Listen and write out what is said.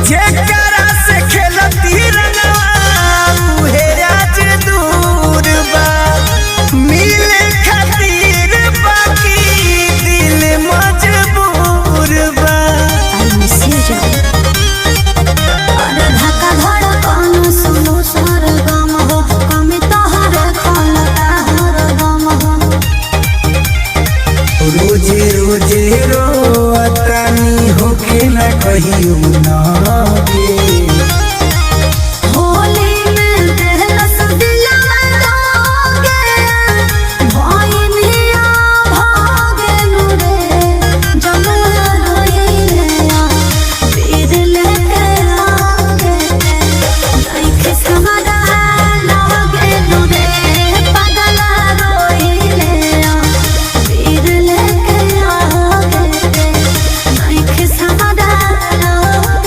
जेकरा से खेलती रंगवा उहे आज दूर बा मिले खातिर बाकी दिल मजबूर बा। I miss you जान। अरे धक्का धड़कन सुनो सरगम हो कमी तोहरे खलता हरदम हो। रोजे रोजे रोतानी होके न कहियो ना गे